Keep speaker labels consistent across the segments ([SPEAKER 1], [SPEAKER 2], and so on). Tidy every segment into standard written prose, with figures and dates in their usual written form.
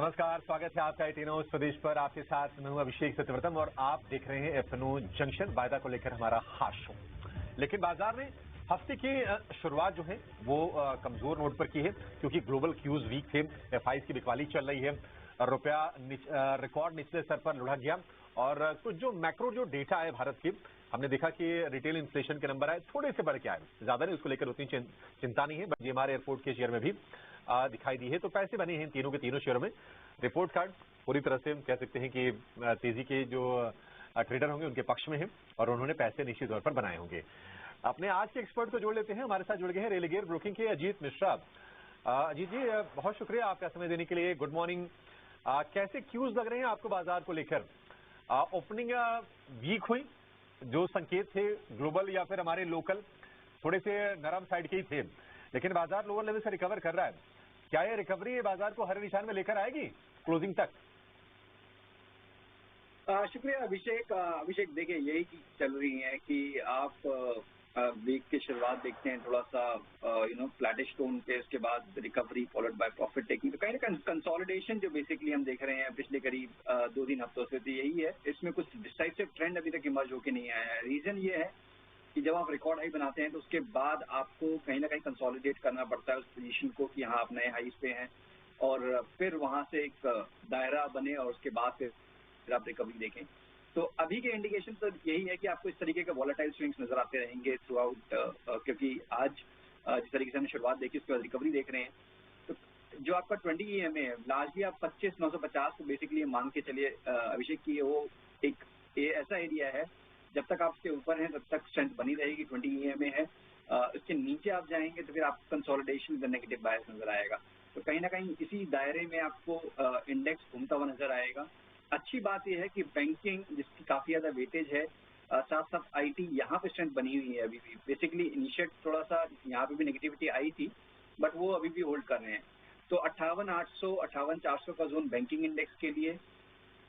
[SPEAKER 1] नमस्कार, स्वागत है आपका एटी न्यूज प्रदेश पर। आपके साथ मैं हूं अभिषेक सत्यव्रतम और आप देख रहे हैं एफएनओ जंक्शन। वायदा को लेकर हमारा खास शो। लेकिन बाजार में हफ्ते की शुरुआत जो है वो कमजोर नोट पर की है, क्योंकि ग्लोबल क्यूज वीक थे, एफआईज की बिकवाली चल रही है, रुपया रिकॉर्ड निचले स्तर पर लुढ़क गया और कुछ जो मैक्रो जो डेटा है भारत की, हमने देखा कि रिटेल इन्फ्लेशन के नंबर आए थोड़े से बढ़ के आए, ज्यादा नहीं, उसको लेकर उतनी चिंता नहीं है। बट ये हमारे एयरपोर्ट के शेयर में भी दिखाई दी है। तो पैसे बने हैं तीनों के तीनों शेयरों में। रिपोर्ट कार्ड पूरी तरह से कह सकते हैं कि तेजी के जो ट्रेडर होंगे उनके पक्ष में है और उन्होंने पैसे निश्चित तौर पर बनाए होंगे। अपने आज के एक्सपर्ट को जोड़ लेते हैं। हमारे साथ जुड़ गए हैं रेलिगेयर ब्रोकिंग के अजीत मिश्रा। अजीत जी, बहुत शुक्रिया आपका समय देने के लिए। Good morning. कैसे क्यूज लग रहे हैं आपको बाजार को लेकर? ओपनिंग वीक हुई, जो संकेत थे ग्लोबल या फिर हमारे लोकल थोड़े से नरम साइड के ही थे, लेकिन बाजार लोअर लेवल से रिकवर कर रहा है। क्या ये रिकवरी ये बाजार को हरे निशान में लेकर आएगी क्लोजिंग तक?
[SPEAKER 2] शुक्रिया अभिषेक देखिए, यही चीज चल रही है कि आप वीक की शुरुआत देखते हैं थोड़ा सा फ्लैटिश टोन पे, उसके बाद recovery followed by profit taking. तो कहीं ना कंसोलिडेशन जो बेसिकली हम देख रहे हैं पिछले करीब 2-3 हफ्तों से, तो यही है। इसमें कुछ डिसाइसिव ट्रेंड अभी तक इमर्ज होकर नहीं आया है। रीजन ये है कि जब आप रिकॉर्ड हाई बनाते हैं तो उसके बाद आपको कहीं ना कहीं कंसोलिडेट करना पड़ता है उस पोजीशन को कि हाँ आप नए हाईज पे हैं, और फिर वहां से एक दायरा बने और उसके बाद फिर आप रिकवरी देखें। तो अभी के इंडिकेशन तो यही है कि आपको इस तरीके के वॉलेटाइल स्विंग्स नजर आते रहेंगे थ्रू आउट, क्योंकि आज जिस तरीके से हमने शुरुआत देखी उसके बाद रिकवरी देख रहे हैं। तो जो आपका 20 EMA है, लार्जली आप 25,950 को बेसिकली मान के चलिए अभिषेक की, वो एक ऐसा एरिया है जब तक आप उसके ऊपर हैं तब तक स्ट्रेंथ बनी रहेगी। 20 EMA है, उसके नीचे आप जाएंगे तो फिर आपको कंसोलिडेशन का नेगेटिव बायस नजर आएगा। तो कहीं ना कहीं इसी दायरे में आपको इंडेक्स घूमता हुआ नजर आएगा। अच्छी बात यह है कि बैंकिंग जिसकी काफी ज्यादा वेटेज है, साथ साथ आईटी यहाँ पे स्ट्रेंथ बनी हुई है अभी भी। बेसिकली इनिशिएट थोड़ा सा यहाँ पे भी नेगेटिविटी आई थी, बट वो अभी भी होल्ड कर रहे हैं। तो 58,800 58,400 का जोन बैंकिंग इंडेक्स के लिए,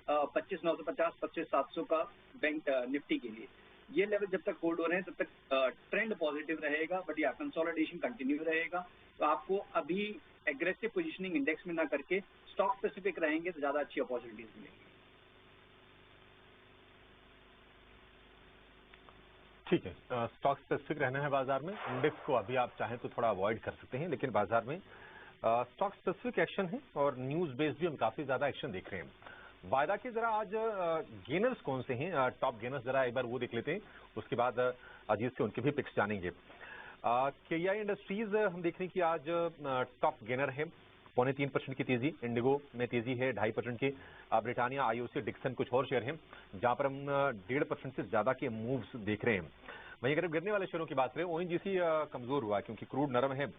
[SPEAKER 2] 25,950 25,700 का बैंक निफ्टी के लिए। ये लेवल जब तक होल्ड हो रहे हैं तब तक ट्रेंड पॉजिटिव रहेगा, बट या कंसोलिडेशन कंटिन्यू रहेगा। तो आपको अभी एग्रेसिव पोजीशनिंग इंडेक्स में ना करके स्टॉक स्पेसिफिक रहेंगे तो ज्यादा अच्छी अपॉर्चुनिटीज मिलेंगी।
[SPEAKER 1] ठीक है, स्टॉक स्पेसिफिक रहना है बाजार में। इंडेक्स को अभी आप चाहें तो थोड़ा अवॉइड कर सकते हैं, लेकिन बाजार में स्टॉक स्पेसिफिक एक्शन है और न्यूज बेस्ड भी हम काफी ज्यादा एक्शन देख रहे हैं। वायदा के जरा आज गेनर्स कौन से हैं, टॉप गेनर्स जरा एक बार वो देख लेते हैं, उसके बाद अजीत से उनके भी पिक्स जानेंगे। केआई इंडस्ट्रीज हम देख रहे हैं कि आज टॉप गेनर है, 2.25% की तेजी। इंडिगो में तेजी है 2.5% की। ब्रिटानिया, आईओसी, डिक्सन कुछ और शेयर हैं जहां पर हम 1.5% से ज्यादा के मूव्स देख रहे हैं। वहीं अगर गिरने वाले शेयरों की बात करें, ओएनजीसी कमजोर हुआ क्योंकि क्रूड नरम है।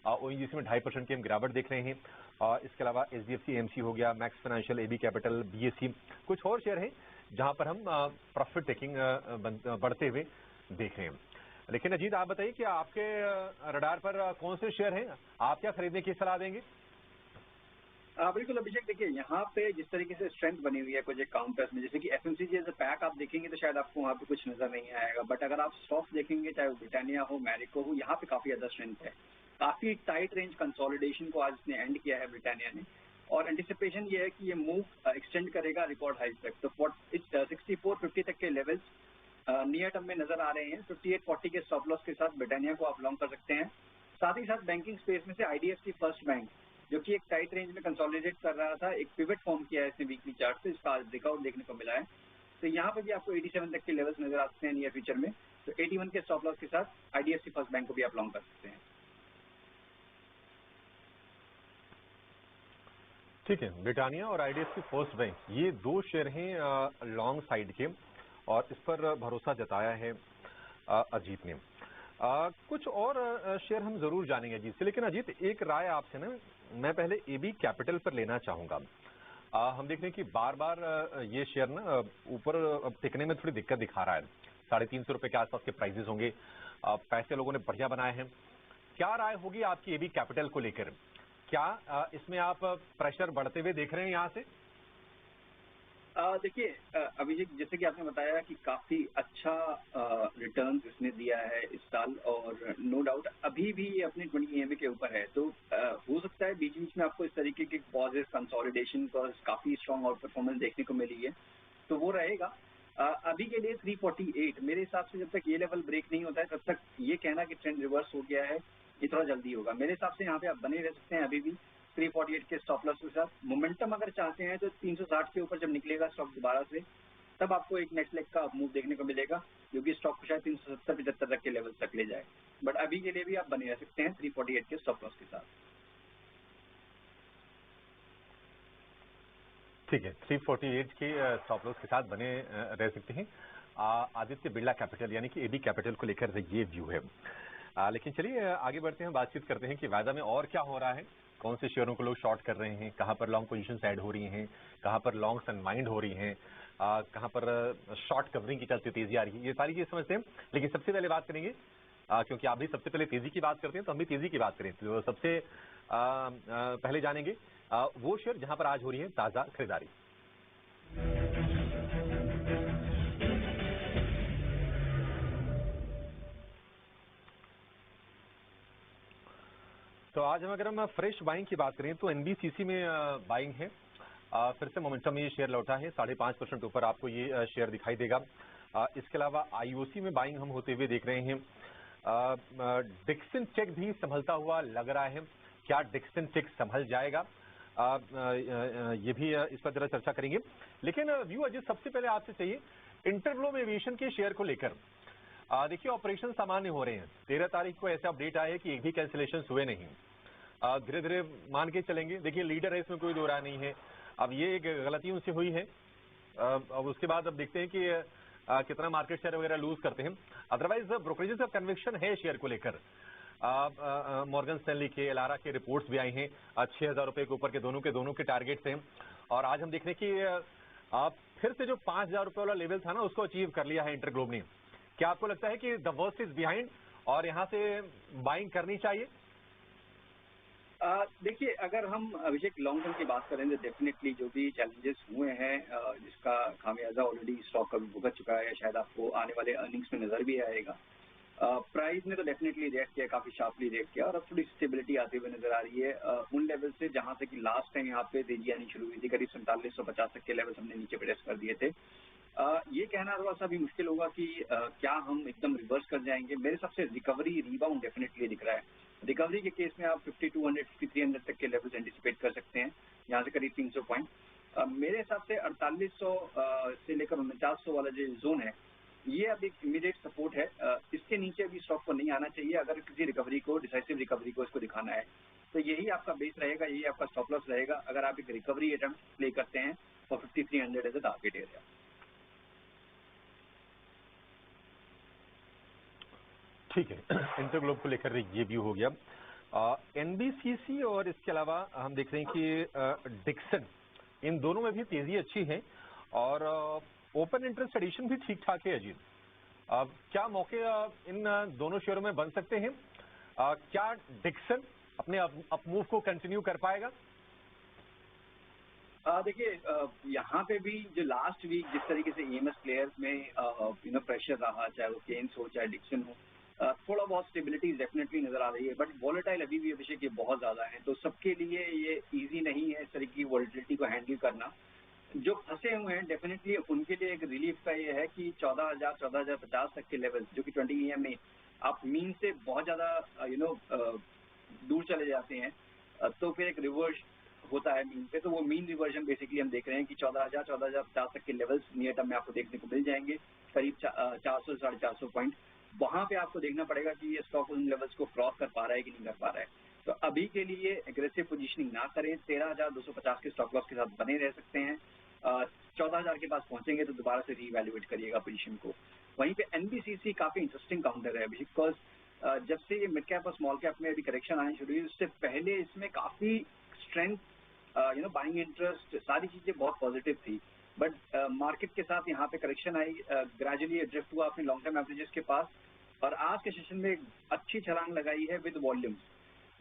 [SPEAKER 1] ओएनजीसी में 2.5% की हम गिरावट देख रहे हैं। इसके अलावा एचडीएफसी एएमसी हो गया, Max Financial, AB Capital, BSC, कुछ और शेयर हैं जहां पर हम प्रॉफिट टेकिंग बढ़ते हुए देख रहे हैं। लेकिन अजीत, आप बताइए कि आपके रडार पर कौन से शेयर हैं, आप क्या खरीदने की सलाह देंगे?
[SPEAKER 2] बिल्कुल अभिषेक, देखिए यहाँ पे जिस तरीके से स्ट्रेंथ बनी हुई है कुछ एक काउंटर्स में, जैसे कि एफएमसीजी एज अ पैक आप देखेंगे तो शायद आपको वहाँ पे कुछ नजर नहीं आएगा, बट अगर आप स्टॉक्स देखेंगे चाहे वो ब्रिटानिया हो, मैरिको हो, यहाँ पे काफी ज्यादा स्ट्रेंथ है। काफी टाइट रेंज कंसोलिडेशन को आज इसने एंड किया है ब्रिटानिया ने, और एंटिसिपेशन ये है कि ये मूव एक्सटेंड करेगा रिकॉर्ड हाई तक। तो 6450 तक के लेवल्स नियर टर्म में नजर आ रहे हैं। 5840 के स्टॉप लॉस के साथ ब्रिटानिया को आप लॉन्ग कर सकते हैं। साथ ही साथ बैंकिंग स्पेस में से आईडीएफसी फर्स्ट बैंक, जो कि एक टाइट रेंज में कंसोलिडेट कर रहा था, एक पिवट फॉर्म किया है इसने वीकली चार्ट से, इसका आज ब्रेकआउट देखने को मिला है। तो यहाँ पे भी आपको 87 तक के लेवल्स नजर आते हैं नियर फ्यूचर में। तो 81 के स्टॉप लॉस के साथ आईडीएफसी फर्स्ट बैंक को भी आप लॉन्ग कर सकते हैं।
[SPEAKER 1] ठीक है, ब्रिटानिया और आईडीएफसी फर्स्ट बैंक, ये दो शेयर हैं लॉन्ग साइड के, और इस पर भरोसा जताया है अजीत ने। कुछ और शेयर हम जरूर जानेंगे अजीत से, लेकिन अजीत एक राय आपसे ना, मैं पहले एबी कैपिटल पर लेना चाहूंगा। हम देख रहे हैं कि बार बार ये शेयर ना ऊपर टिकने में थोड़ी दिक्कत दिखा रहा है। 350 रुपए के आसपास के प्राइसेस होंगे। पैसे लोगों ने बढ़िया बनाए हैं। क्या राय होगी आपकी एबी कैपिटल को लेकर? क्या इसमें आप प्रेशर बढ़ते हुए देख रहे हैं यहां से?
[SPEAKER 2] देखिए अभिषेक, जैसे कि आपने बताया कि काफी अच्छा रिटर्न इसने दिया है इस साल, और नो डाउट अभी भी ये अपने 20 EMA के ऊपर है। तो हो सकता है बीच बीच में आपको इस तरीके के पॉजेस, कंसोलिडेशन पर काफी स्ट्रांग और परफॉर्मेंस देखने को मिली है, तो वो रहेगा। अभी के लिए 348 मेरे हिसाब से जब तक ये लेवल ब्रेक नहीं होता है तब तक ये कहना कि ट्रेंड रिवर्स हो गया है ये थोड़ा जल्दी होगा। मेरे हिसाब से यहाँ पे आप बने रह सकते हैं अभी भी 348 के स्टॉप लॉस के साथ। मोमेंटम अगर चाहते हैं तो 360 के ऊपर जब निकलेगा स्टॉक दोबारा से, तब आपको एक नेक्स्ट लेग का मूव देखने को मिलेगा, जो कि स्टॉक को शायद 370-75 तक के लेवल तक ले जाए। बट अभी के लिए भी आप बने रह सकते हैं 348 के स्टॉप लॉस के साथ।
[SPEAKER 1] ठीक है, 348 के स्टॉप लॉस के साथ बने रह सकते हैं। आदित्य बिरला कैपिटल यानी कि एबी कैपिटल को लेकर ये व्यू है। लेकिन चलिए आगे बढ़ते हैं, बातचीत करते हैं कि वायदा में और क्या हो रहा है, कौन से शेयरों को लोग शॉर्ट कर रहे हैं, कहां पर लॉन्ग पोजीशन ऐड हो रही हैं, कहां पर लॉन्ग्स अनवाइंड हो रही हैं, कहां पर शॉर्ट कवरिंग की चलते तेजी आ रही है, ये सारी चीजें समझते हैं। लेकिन सबसे पहले बात करेंगे, क्योंकि आप भी सबसे पहले तेजी की बात करते हैं तो हम भी तेजी की बात करें, तो सबसे पहले जानेंगे वो शेयर जहां पर आज हो रही है ताजा खरीदारी। तो आज हम अगर हम फ्रेश बाइंग की बात करें तो एनबीसीसी में बाइंग है। फिर से मोमेंटम ये शेयर लौटा है, 5.5% ऊपर आपको ये शेयर दिखाई देगा। इसके अलावा आईओसी में बाइंग हम होते हुए देख रहे हैं। डिक्सन टेक भी संभलता हुआ लग रहा है, क्या डिक्सन टेक संभल जाएगा, ये भी इस पर जरा चर्चा करेंगे। लेकिन व्यू अजीत, सबसे पहले आपसे चाहिए इंटरग्लोब एविएशन के शेयर को लेकर। देखिए ऑपरेशन सामान्य हो रहे हैं, 13 तारीख को ऐसा अपडेट आया है कि एक भी कैंसिलेशन हुए नहीं। धीरे धीरे मान के चलेंगे, देखिए लीडर है, इसमें कोई दो राय नहीं है। अब ये एक गलती उनसे हुई है, अब उसके बाद अब देखते हैं कि कितना मार्केट शेयर वगैरह लूज करते हैं। अदरवाइज ब्रोकरेजेस का कन्विक्शन है शेयर को लेकर। मॉर्गन स्टैनली के, एलारा के रिपोर्ट्स भी आई हैं, 6,000 रुपए के ऊपर के दोनों के टारगेट्स हैं। और आज हम देख रहे हैं कि फिर से जो 5,000 रुपए वाला लेवल था ना, उसको अचीव कर लिया है इंटरग्लोब ने। क्या आपको लगता है कि द वर्स्ट इज बिहाइंड और यहां से बाइंग करनी चाहिए?
[SPEAKER 2] देखिए, अगर हम अभिषेक लॉन्ग टर्म की बात करें तो डेफिनेटली जो भी चैलेंजेस हुए हैं, जिसका खामियाजा ऑलरेडी स्टॉक कभी भुगत चुका है, शायद आपको आने वाले अर्निंग्स में नजर भी आएगा। प्राइस ने तो डेफिनेटली रिएक्ट किया, काफी शार्पली रिएक्ट किया, और अब थोड़ी स्टेबिलिटी आती हुई नजर आ रही है उन लेवल से जहां से कि लास्ट टाइम यहाँ पे तेजी आनी शुरू हुई थी। करीब 4750 तक के लेवल हमने नीचे प्रेस कर दिए थे। ये कहना थोड़ा सा भी मुश्किल होगा कि क्या हम एकदम रिवर्स कर जाएंगे। मेरे हिसाब से रिकवरी, रिबाउंड डेफिनेटली दिख रहा है। रिकवरी के केस में आप 5200, 5300 तक के लेवल्स एंटिसिपेट कर सकते हैं, यहाँ से करीब 300 पॉइंट। मेरे हिसाब से 4800 से लेकर 4900 वाला जो जोन है, ये अब एक इमीडिएट सपोर्ट है। इसके नीचे अभी स्टॉक को नहीं आना चाहिए अगर किसी रिकवरी को, डिसाइसिव रिकवरी को इसको दिखाना है। तो यही आपका बेस रहेगा, यही आपका स्टॉप लॉस रहेगा अगर आप एक रिकवरी अटेम्प्ट प्ले करते हैं for 5300 as a target area.
[SPEAKER 1] ठीक है, इंटरग्लोब को लेकर ये व्यू हो गया। एनबीसीसी और इसके अलावा हम देख रहे हैं कि डिक्सन, इन दोनों में भी तेजी अच्छी है और ओपन इंटरेस्ट एडिशन भी ठीक ठाक है अजीत। क्या मौके इन दोनों शेयरों में बन सकते हैं? क्या डिक्सन अपने अपमूव को कंटिन्यू कर पाएगा?
[SPEAKER 2] देखिए, यहाँ पे भी जो लास्ट वीक जिस तरीके से ईएमएस प्लेयर्स में प्रेशर रहा, चाहे वो केन्स हो चाहे डिक्सन हो, थोड़ा बहुत स्टेबिलिटी डेफिनेटली नजर आ रही है। बट वॉलेटाइल अभी भी अभिषेक ये बहुत ज्यादा है, तो सबके लिए ये इजी नहीं है इस तरीके की वॉलेटिलिटी को हैंडल करना। जो फंसे हुए हैं डेफिनेटली उनके लिए एक रिलीफ का ये है कि 14,000, 14,050 तक के लेवल, जो कि 20 EM में आप मीन से बहुत ज्यादा दूर चले जाते हैं, तो फिर एक रिवर्स होता है मीन पे। तो वो मीन रिवर्जन बेसिकली हम देख रहे हैं कि 14,000, 14,050 तक के लेवल्स नियर टर्म में आपको देखने को मिल जाएंगे, करीब 400 से 450 पॉइंट। वहां पे आपको देखना पड़ेगा कि ये स्टॉक उन लेवल्स को क्रॉस कर पा रहा है कि नहीं कर पा रहा है। तो अभी के लिए एग्रेसिव पोजीशनिंग ना करें, 13,250 के स्टॉप लॉस के साथ बने रह सकते हैं। 14,000 के पास पहुंचेंगे तो दोबारा से रीवैल्यूएट करिएगा पोजीशन को। वहीं पे एनबीसीसी काफी इंटरेस्टिंग काउंटर है बिकॉज जब से ये मिड कैप और स्मॉल कैप में अभी करेक्शन आनी शुरू हुई, उससे पहले इसमें काफी स्ट्रेंथ, बाइंग इंटरेस्ट, सारी चीजें बहुत पॉजिटिव थी। बट मार्केट के साथ यहाँ पे करेक्शन आई, ग्रेजुअली ड्रिफ्ट हुआ अपने लॉन्ग टर्म एवरेजेस के पास, और आज के सेशन में एक अच्छी छलांग लगाई है विद वॉल्यूम्स।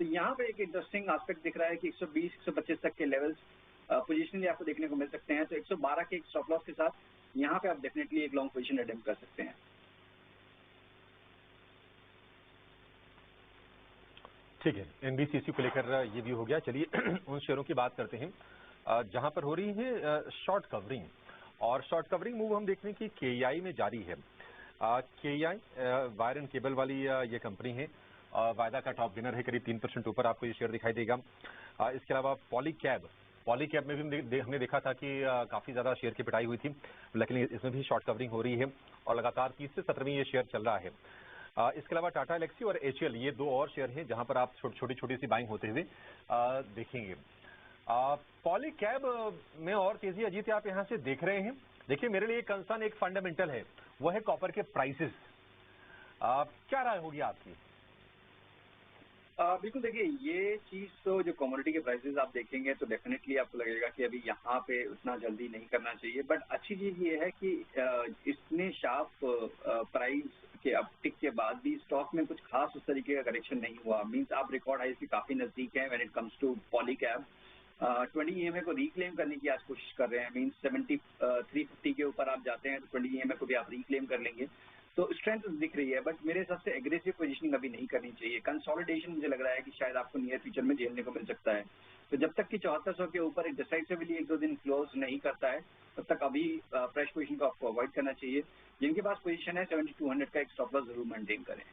[SPEAKER 2] तो यहाँ पे एक इंटरेस्टिंग एस्पेक्ट दिख रहा है कि 120, 125 तक के लेवल्स पोजीशन आपको देखने को मिल सकते हैं। तो 112 के एक स्टॉप लॉस के साथ यहाँ पे आप डेफिनेटली एक लॉन्ग पोजीशन रिडीम कर सकते हैं।
[SPEAKER 1] ठीक है, एनबीसीसी को लेकर ये भी हो गया। चलिए उन शेयरों की बात करते हैं जहां पर हो रही है शॉर्ट कवरिंग, और शॉर्ट कवरिंग मूव हम देख रहे हैं कि केईआई में जारी है। केईआई वायर एंड केबल वाली ये कंपनी है, वायदा का टॉप गेनर है, करीब 3% ऊपर आपको ये शेयर दिखाई देगा। इसके अलावा पॉलीकैब में भी हमने देखा था कि काफी ज्यादा शेयर की पिटाई हुई थी, लेकिन इसमें भी शॉर्ट कवरिंग हो रही है और लगातार 30 से 17वीं ये शेयर चल रहा है। इसके अलावा टाटा एलेक्सी और एचएल, ये दो और शेयर हैं जहां पर आप छोटी सी बाइंग होते हुए देखेंगे। पॉलीकैब में और तेजी अजीत आप यहां से देख रहे हैं। देखिए, मेरे लिए कंसर्न एक फंडामेंटल है, वो है कॉपर के प्राइसेस। क्या राय होगी आपकी?
[SPEAKER 2] बिल्कुल, देखिए ये चीज तो जो कमोडिटी के प्राइसेस आप देखेंगे तो डेफिनेटली आपको लगेगा कि अभी यहाँ पे उतना जल्दी नहीं करना चाहिए। बट अच्छी चीज ये है कि इतने शार्प प्राइस के अपटिक के बाद भी स्टॉक में कुछ खास उस तरीके का करेक्शन नहीं हुआ। मींस आप रिकॉर्ड हाइस के काफी नजदीक हैं when it comes to Polycab. 20 EMA को रिक्लेम करने की आज कोशिश कर रहे हैं। मींस 350 के ऊपर आप जाते हैं तो 20 ईएमए को भी आप रिक्लेम कर लेंगे, तो स्ट्रेंथ दिख रही है। बट मेरे हिसाब से एग्रेसिव पोजीशनिंग अभी नहीं करनी चाहिए। कंसोलिडेशन मुझे लग रहा है कि शायद आपको नियर फ्यूचर में झेलने को मिल सकता है। तो जब तक कि 7400 के ऊपर एक डिसाइसिवली 1-2 दिन क्लोज नहीं करता है, तब तक अभी फ्रेश पोजीशन को आपको अवॉइड करना चाहिए। जिनके पास पोजीशन है 7200 का एक स्टॉप लॉस जरूर मेंटेन करें।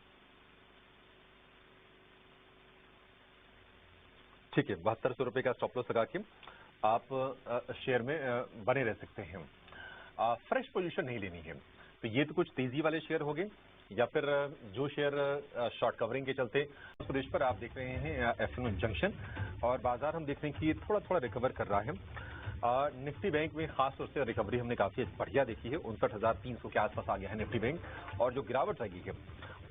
[SPEAKER 1] ठीक है, 7200 रुपए का स्टॉप लॉस लगा के आप शेयर में बने रह सकते हैं। फ्रेश पोजीशन नहीं लेनी है। तो ये तो कुछ तेजी वाले शेयर हो गए, या फिर जो शेयर शॉर्ट कवरिंग के चलते उस प्रदेश पर आप देख रहे हैं एफएनओ जंक्शन, और बाजार हम देख रहे हैं कि थोड़ा रिकवर कर रहा है। निफ्टी बैंक में खास तौर से रिकवरी हमने काफी बढ़िया देखी है, 59,300 के आसपास आ गया है निफ्टी बैंक, और जो गिरावट रही है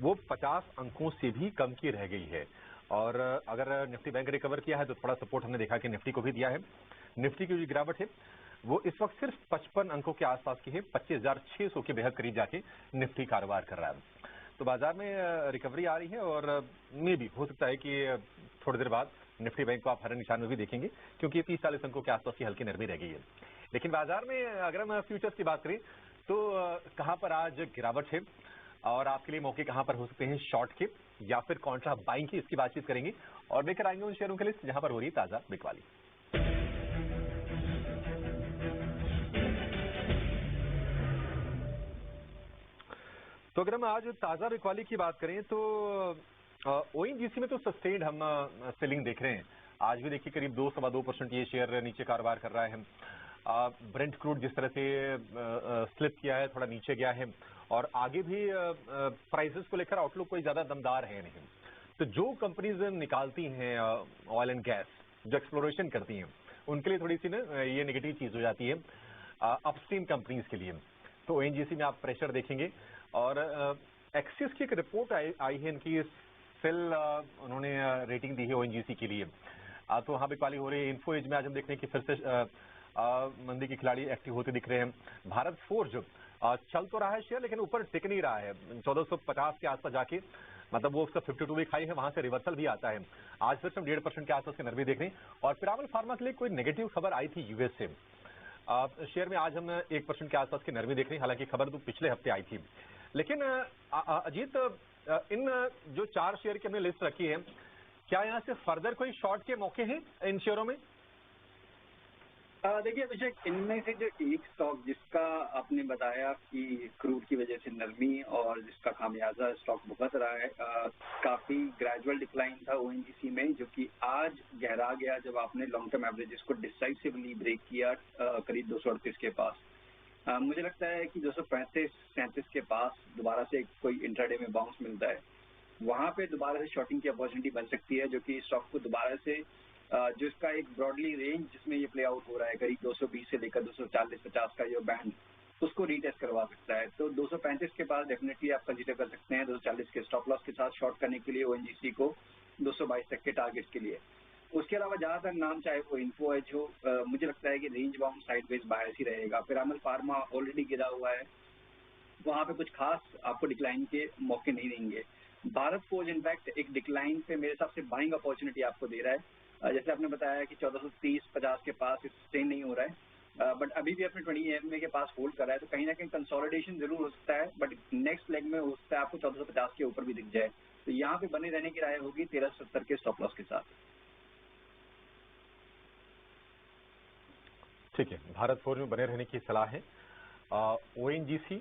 [SPEAKER 1] वो 50 अंकों से भी कम की रह गई है। और अगर निफ्टी बैंक रिकवर किया है तो थोड़ा सपोर्ट हमने देखा कि निफ्टी को भी दिया है। निफ्टी की जो गिरावट है वो इस वक्त सिर्फ 55 अंकों के आसपास की है, 25,600 के बेहद करीब जाके निफ्टी कारोबार कर रहा है। तो बाजार में रिकवरी आ रही है, और मे भी हो सकता है कि थोड़ी देर बाद निफ्टी बैंक को आप हरे निशान में भी देखेंगे, क्योंकि 30-40 अंकों के आसपास की हल्की नरमी रह गई है। लेकिन बाजार में अगर हम फ्यूचर्स की बात करें तो कहां पर आज गिरावट है, और आपके लिए मौके कहां पर हो सकते हैं शॉर्ट के या फिर कॉन्ट्रा बाइंग की, इसकी बातचीत करेंगे और लेकर आएंगे उन शेयरों की लिस्ट जहां पर हो रही है ताजा बिकवाली। तो अगर हम आज ताजा बिकवाली की बात करें तो ओएनजीसी में तो सस्टेन्ड हम सेलिंग देख रहे हैं। आज भी देखिए करीब 2-2.25% ये शेयर नीचे कारोबार कर रहा है। ब्रेंट क्रूड जिस तरह से स्लिप किया है, थोड़ा नीचे गया है, और आगे भी प्राइसेस को लेकर आउटलुक कोई ज्यादा दमदार है नहीं। तो जो कंपनीज निकालती हैं ऑयल एंड गैस, जो एक्सप्लोरेशन करती हैं, उनके लिए थोड़ी सी ना ये नेगेटिव चीज हो जाती है अपस्ट्रीम कंपनीज के लिए। तो ओएनजीसी में आप प्रेशर देखेंगे। और एक्सिस की एक रिपोर्ट आई है इनकी, सेल उन्होंने रेटिंग दी है ओएनजीसी के लिए, तो वहां बिकवाली हो रही है। इन्फो एज में आज हम देख रहे हैं कि फिर से मंदी के खिलाड़ी एक्टिव होते दिख रहे हैं। भारत फोर्ज चल तो रहा है शेयर, लेकिन ऊपर टिक नहीं रहा है। 1450 के आसपास जाके, मतलब वो उसका 52 वीक हाई है, वहां से रिवर्सल भी आता है। आज फिर हम 1.5% के आसपास की नरमी देख रहे हैं। और पिरामल फार्मा के लिए कोई नेगेटिव खबर आई थी यूएस से, शेयर में आज हम 1% के आसपास की नरमी देख रहे हैं। हालांकि खबर तो पिछले हफ्ते आई थी। लेकिन अजीत, इन जो 4 शेयर की हमने लिस्ट रखी है, क्या यहाँ से फर्दर कोई शॉर्ट के मौके हैं इन शेयरों में?
[SPEAKER 2] देखिए अभिषेक, इनमें से जो एक स्टॉक जिसका आपने बताया कि क्रूड की वजह से नरमी और जिसका खामियाजा स्टॉक भुगत रहा है, काफी ग्रेजुअल डिक्लाइन था ओएनजीसी में, जो कि आज गहरा गया जब आपने लॉन्ग टर्म एवरेजेस को डिसाइसिवली ब्रेक किया करीब 238 के पास। मुझे लगता है कि 235-37 के पास दोबारा से कोई इंट्राडे में बाउंस मिलता है, वहां पे दोबारा से शॉर्टिंग की अपॉर्चुनिटी बन सकती है, जो कि स्टॉक को दोबारा से जो इसका एक ब्रॉडली रेंज जिसमें ये प्ले आउट हो रहा है, करीब 220 से लेकर 240-50 का जो बैंड, उसको रीटेस्ट करवा सकता है। तो 235 के पास डेफिनेटली आप कंसीडर कर सकते हैं 240 के स्टॉप लॉस के साथ शॉर्ट करने के लिए ओएनजीसी को 222 तक के टारगेट के लिए। उसके अलावा ज्यादातर नाम चाहे वो इन्फो एज हो, मुझे लगता है कि रेंज बाउंड साइडवेज बायस ही रहेगा। पिरामल फार्मा ऑलरेडी गिरा हुआ है, वहां पे कुछ खास आपको डिक्लाइन के मौके नहीं देंगे। भारत फोर्ज इनफैक्ट एक डिक्लाइन पे मेरे हिसाब से बाइंग अपॉर्चुनिटी आपको दे रहा है। जैसे आपने बताया कि 1430-50 के पास सस्टेन नहीं हो रहा है, बट अभी भी अपने 20 EMA के पास होल्ड कर रहा है, तो कहीं ना कहीं कंसोलिडेशन जरूर हो सकता है, बट नेक्स्ट लेग में हो सकता है आपको 1450 के ऊपर भी दिख जाए। तो यहाँ पे बने रहने की राय होगी 1370 के स्टॉप लॉस के साथ।
[SPEAKER 1] ठीक है, भारत फोर्ज में बने रहने की सलाह है। ONGC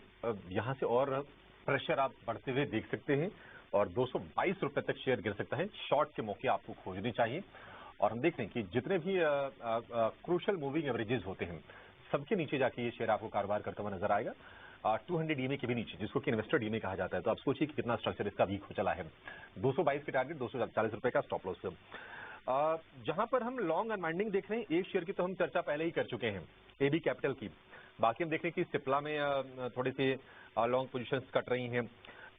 [SPEAKER 1] यहाँ से और प्रेशर आप बढ़ते हुए देख सकते हैं और 222 रुपए तक शेयर गिर सकता है। शॉर्ट के मौके आपको खोजने चाहिए और हम देख रहे हैं कि जितने भी क्रूशल मूविंग एवरेजेस होते हैं सबके नीचे जाके ये शेयर आपको कारोबार करता हुआ नजर आएगा। 200 EMA के भी नीचे, जिसको कि इन्वेस्टर EMA कहा जाता है। तो आप सोचिए कि कितना स्ट्रक्चर इसका वीक हो चला है। 222 के टारगेट, 240 रुपए का स्टॉप लॉस। जहां पर हम लॉन्ग अनवाइंडिंग देख रहे हैं, एक शेयर की तो हम चर्चा पहले ही कर चुके हैं, AB कैपिटल की। बाकी हम देख रहे हैं कि सिप्ला में थोड़ी सी लॉन्ग पोजीशंस कट रही हैं,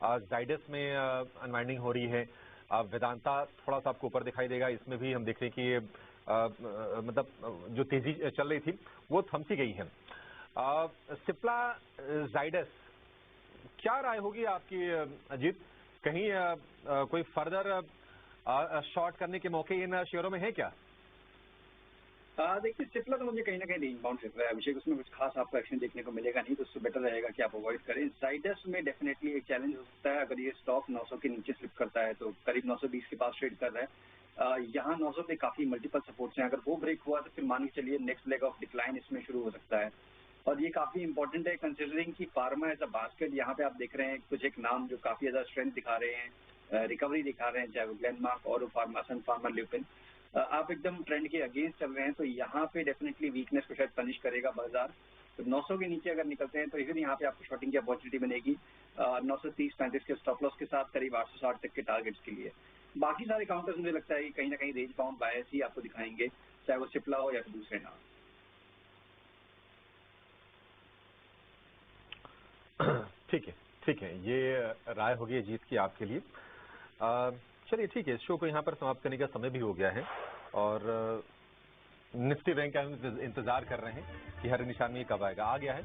[SPEAKER 1] जाइडस में अनवाइंडिंग हो रही है, वेदांता थोड़ा सा आपको ऊपर दिखाई देगा, इसमें भी हम देख रहे हैं कि मतलब जो तेजी चल रही थी वो थम सी गई है। सिप्ला, जाइडस, क्या राय होगी आपकी अजीत? कहीं कोई फर्दर शॉर्ट करने के मौके इन शेयरों में है क्या?
[SPEAKER 2] देखिए, सिप्ला तो मुझे कहीं ना कहीं रेंज बाउंड लग रहा है अभिषेक, उसमें कुछ खास आपको एक्शन देखने को मिलेगा नहीं, तो उससे बेटर रहेगा कि आप अवॉइड करें। जाइडस में डेफिनेटली एक चैलेंज हो सकता है, अगर ये स्टॉक 900 के नीचे स्लिप करता है, तो करीब 920 के पास ट्रेड कर रहा है। यहाँ 900 पे काफी मल्टीपल सपोर्ट्स हैं, अगर वो ब्रेक हुआ तो फिर मान के चलिए नेक्स्ट लेग ऑफ डिक्लाइन इसमें शुरू हो सकता है। और ये काफी इंपॉर्टेंट है कंसिडरिंग की फार्मा एज अ बास्केट, यहाँ पे आप देख रहे हैं कुछ एक नाम जो काफी ज्यादा स्ट्रेंथ दिखा रहे हैं, रिकवरी दिखा रहे हैं, चाहे वो ग्लेनमार्क, और फार्मा, सन फार्मा, ल्यूपिन। आप एकदम ट्रेंड के अगेंस्ट चल रहे हैं, तो यहाँ पे डेफिनेटली वीकनेस को शायद पनिश करेगा बाजार। तो 900 के नीचे अगर निकलते हैं तो फिर यहाँ पे आपको शॉर्टिंग की अपॉर्चुनिटी बनेगी 930-35 के स्टॉप लॉस के साथ, करीब 860 तक के टारगेट्स के लिए। बाकी सारे काउंटर्स मुझे लगता है कि कहीं ना कहीं रेंज बाउंड बायस ही आपको दिखाएंगे, चाहे वो सिप्ला हो या फिर दूसरे नाम।
[SPEAKER 1] ठीक है, ये राय होगी अजीत की आपके लिए। चलिए ठीक है, इस शो को यहाँ पर समाप्त करने का समय भी हो गया है और निफ्टी बैंक का इंतजार कर रहे हैं कि हर निशान में कब आएगा। आ गया है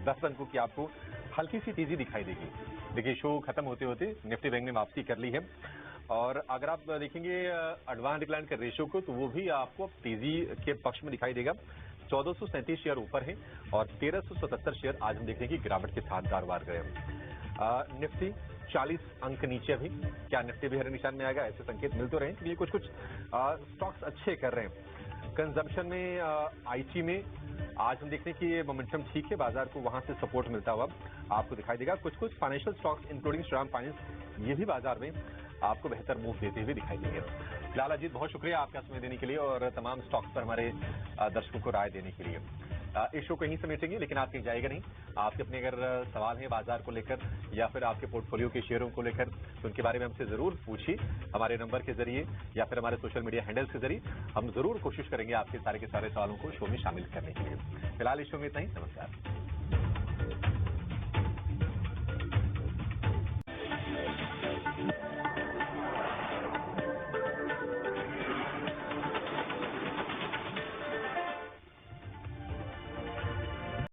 [SPEAKER 1] 10 अंकों की आपको हल्की सी तेजी दिखाई देगी। देखिए, शो खत्म होते होते निफ्टी बैंक ने वापसी कर ली है और अगर आप देखेंगे एडवांस डिक्लाइन के रेशियो को, तो वो भी आपको तेजी के पक्ष में दिखाई देगा। 1437 शेयर ऊपर है और 1377 शेयर आज हम देखेंगे गिरावट के साथ कारोबार गए। निफ्टी 40 अंक नीचे अभी। क्या निफ्टी भी हर निशान में आएगा? ऐसे संकेत मिल तो रहे हैं कि ये कुछ स्टॉक्स अच्छे कर रहे हैं। कंजम्पशन में आईटी में आज हम देखते हैं कि ये मोमेंटम ठीक है, बाजार को वहां से सपोर्ट मिलता हुआ आपको दिखाई देगा। कुछ financial stocks including Shriram finance, ये भी बाजार में आपको बेहतर मूव देते हुए दिखाई देंगे। फिलहाल अजीत, बहुत शुक्रिया आपका समय देने के लिए और तमाम स्टॉक्स पर हमारे दर्शकों को राय देने के लिए। इस शो को यहीं समेटेंगे, लेकिन आप कहीं जाएगा नहीं। आपके अपने अगर सवाल हैं बाजार को लेकर या फिर आपके पोर्टफोलियो के शेयरों को लेकर, तो उनके बारे में हमसे जरूर पूछिए हमारे नंबर के जरिए या फिर हमारे सोशल मीडिया हैंडल्स के जरिए। हम जरूर कोशिश करेंगे आपके सारे के सारे सवालों को शो में शामिल करने के लिए। फिलहाल इस शो में इतना ही। नमस्कार।